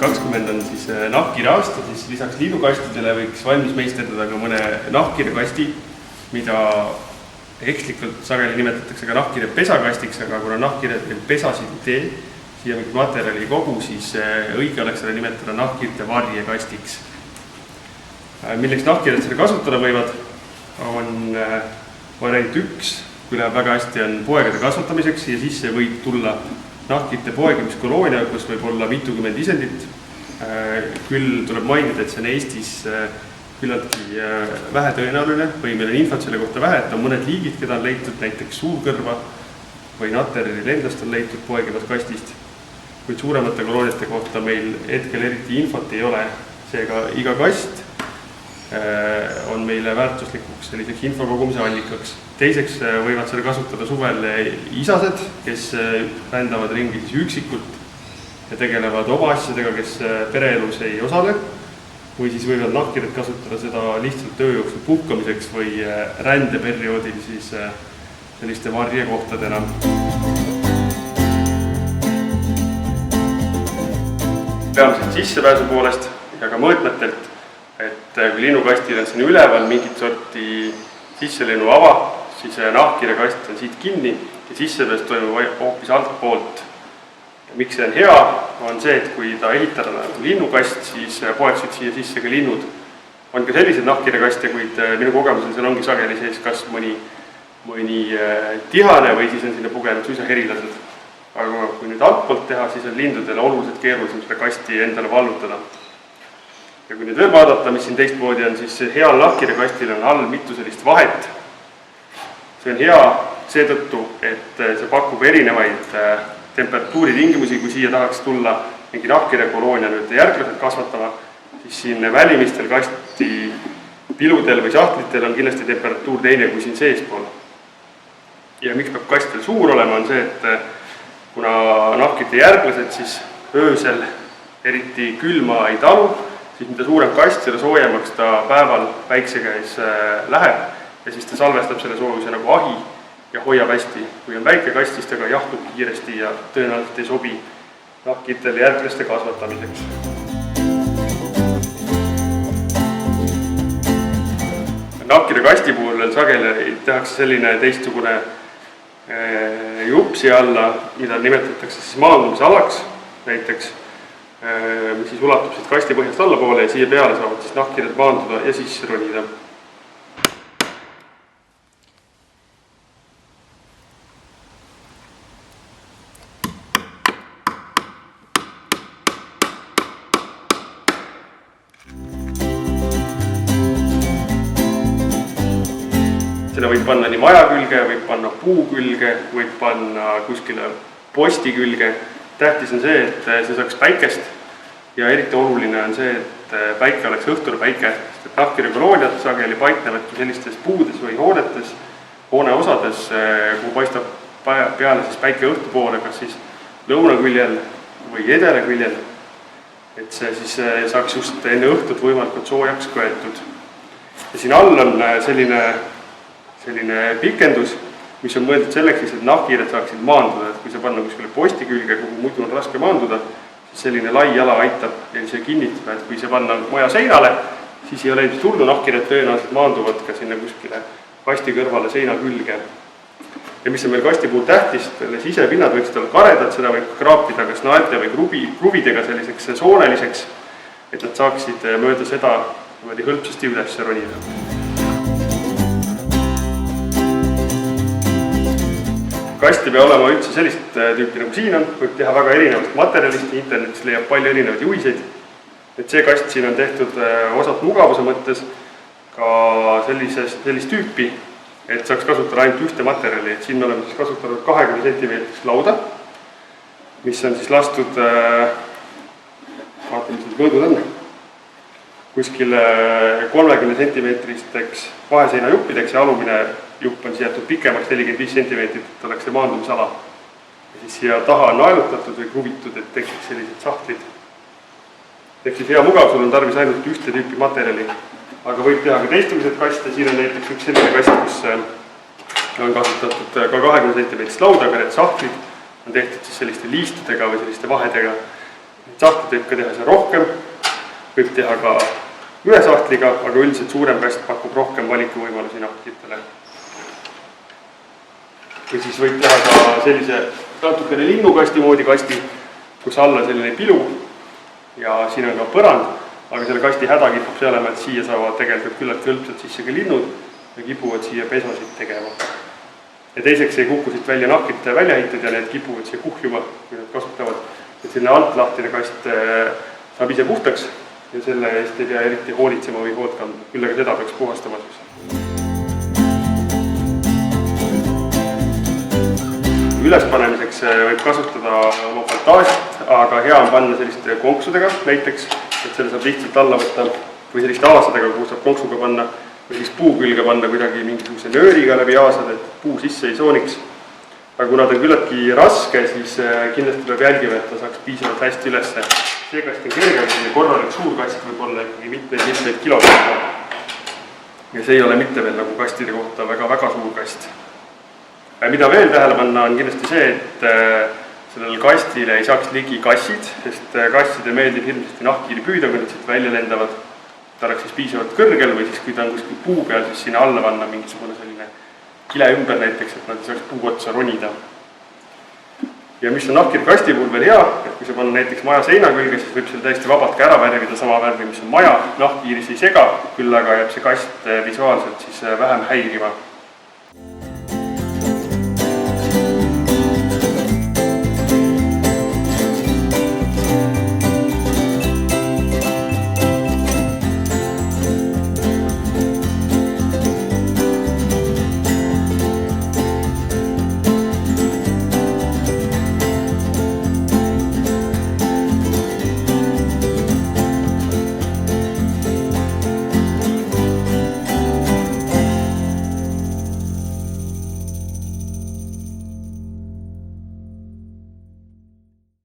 2020 on siis nahkhiire aasta, siis lisaks liidukastidele võiks valmis meisterdada ka mõne nahkhiirekasti, mida ekslikult sageli nimetatakse ka nahkhiire pesakastiks, aga kuna nahkhiired veel pesasid ei tee, siia mingit materjali ei kogu, siis õige oleks seda nimetada nahkhiirte varjekastiks. Milleks nahkhiired seda kasutada võivad, on variant 1, kui läheb väga hästi, on poegade kasvatamiseks ja sisse võib tulla nahkhiirte poegimiskoloonia, kus võib olla mitukümmend isendit. Küll tuleb mainida, et see on Eestis küllaltki vähe tõenäoline või meil on infot selle kohta vähe, et on mõned liigid, keda on leitud, näiteks suurkõrva või natterri lendast on leitud poegivast kastist, kuid suuremate kolooniate kohta meil hetkel eriti infot ei ole, seega iga kast on meile väärtuslikuks selliseks infokogumise allikaks. Teiseks võivad seda kasutada suvel isased, kes rändavad ringi siis üksikult ja tegelevad oma asjadega, kes pereelus ei osale, või siis võivad nahkhiired kasutada seda lihtsalt töö jooksul puhkamiseks või rändeperioodil siis selliste varjekohtadena. Peamiselt sissepääsu poolest ja ka mõõtmetelt, et kui linnukastil on siin üleval mingit sorti sisselennu ava, siis nahkhiirekast on siit kinni ja sissepääs toimub hoopis altpoolt. Miks see on hea, on see, et kui ta ehitada nagu linnukast, siis poeksid siia sisse ka linnud. On ka sellised nahkhiirekaste, kuid minu kogemusel seal ongi sageli sees kas mõni tihane või siis on sinna pugenud suisa herilased. Aga kui nüüd altpoolt teha, siis on lindudele oluliselt keerulisem seda kasti endale vallutada. Ja kui nüüd veel vaadata, mis siin teistmoodi on, siis heal nahkhiirekastil on all mitu sellist vahet. See on hea seetõttu, et see pakub erinevaid temperatuuritingimusi, kui siia tahaks tulla mingi nahkhiirekoloonia nüüd järglaselt kasvatama, siis siin välimistel kasti piludel või sahtlitel on kindlasti temperatuur teine kui siin seespool. Ja miks peab kastil suur olema, on see, et kuna nahkhiirte järglased siis öösel eriti külma ei talu, siis mida suurem kast, selle soojemaks ta päeval päikse käes läheb ja siis ta salvestab selle soojuse nagu ahi ja hoiab hästi. Kui on väike kast, siis ta ka jahtub kiiresti ja tõenäoliselt ei sobi nahkhiirtele järglaste kasvatamiseks. Nahkhiirekasti puhul sageli tehakse selline teistsugune jupp siia alla, mida nimetatakse siis maandumisalaks näiteks, mis siis ulatub siit kasti põhjast allapoole ja siia peale saavad siis nahkhiired maanduda ja sisse ronida. Selle võib panna nii maja külge, võib panna puu külge, võib panna kuskile posti külge. Tähtis on see, et see saaks päikest ja eriti oluline on see, et päike oleks õhtul päike, sest et nahkhiirekolooniad sageli paiknevad sellistes puudes või hoonetes, hooneosades, kuhu paistab peale siis päike õhtupoole, kas siis lõunaküljel või edelaküljel, et see siis saaks just enne õhtut võimalikult soojaks köetud. Ja siin all on selline pikendus, mis on mõeldud selleks, et nahkhiired saaksid maanduda, et kui see panna kuskile posti külge, kuhu muidu on raske maanduda, siis selline lai jala aitab neil see kinnitada, et kui see panna maja seinale, siis ei ole ilmselt hullu, nahkhiired tõenäoliselt maanduvad ka sinna kuskile kasti kõrvale seina külge. Ja mis on meil kasti puhul tähtis, sisepinnad võiksid olla karedad, seda võib kraapida kas naelte või kruvidega selliseks sooneliseks, et nad saaksid mööda seda hõlpsasti üles ronida. Kasti peab olema üldse sellist tüüpi nagu siin on, võib teha väga erinevast materjalist, internetis leiab palju erinevaid juhiseid. Et see kast siin on tehtud osalt mugavuse mõttes ka sellist tüüpi, et saaks kasutada ainult ühte materjali. Et siin me oleme siis kasutanud 20 cm lauda, mis on siis lastud, vaatame, mis mõõdud on, kuskil 30 cm vaheseina juppideks ja alumine jupp on jäetud pikemaks 45 cm, et oleks see maandumisala. Ja siis siia taha on naelutatud või kruvitud, et tekiks sellised sahtlid. Ehk siis hea mugav, sul on tarvis ainult ühte tüüpi materjali, aga võib teha ka teistugused kaste. Siin on näiteks üks selline kast, kus on kasutatud ka 20 cm lauda, aga need sahtlid on tehtud siis selliste liistudega või selliste vahedega. Sahtlid võib ka teha seal rohkem, võib teha ka ühe sahtliga, aga üldiselt suurem kast pakub rohkem valikuvõimalusi nahkhiiretele. Või siis võib teha ka sellise natukene linnukasti moodi kasti, kus alla selline pilu ja siin on ka põrand, aga selle kasti häda kipub see olema, et siia saavad tegelikult küllalt hõlpsalt sisse ka linnud ja kipuvad siia pesosid tegema. Ja teiseks ei kuku siit välja nahkide väljaheited ja need kipuvad siia kuhjuma, kui nad kasutavad. Et selline altlahtine kast saab ise puhtaks ja selle eest ei pea eriti hoolitsema või hoolt kandma, küll aga seda peaks puhastama. Ülespanemiseks võib kasutada oma fantaasit, aga hea on panna selliste konksudega näiteks, et selle saab lihtsalt alla võtta või selliste aasadega, kuhu saab konksuga panna või siis puu külge panna kuidagi mingisuguse nööriga läbi aasad, et puu sisse ei sooniks. Aga kuna ta on küllaltki raske, siis kindlasti peab jälgima, et ta saaks piisavalt hästi üles. See kast on kergem, selline korralik suur kast võib olla ikkagi mitmeid kilomeetreid. Ja see ei ole mitte veel nagu kastide kohta väga suur kast. Mida veel tähele panna on kindlasti see, et sellele kastile ei saaks ligi kassid, sest kastide meeldib hirmsasti nahkhiiri püüda, kui nad siit välja lendavad. Ta oleks siis piisavalt kõrgel või siis kui ta on kuskil puu peal, siis sinna alla panna mingisugune selline kile ümber näiteks, et nad ei saaks puu otsa ronida. Ja mis on nahkhiire kasti puhul veel hea, et kui sa panna näiteks maja seina külge, siis võib seal täiesti vabalt ka ära värvida sama värvi, mis on maja, nahkhiiris ei sega, küll aga jääb see kast visuaalselt siis vähem häirima.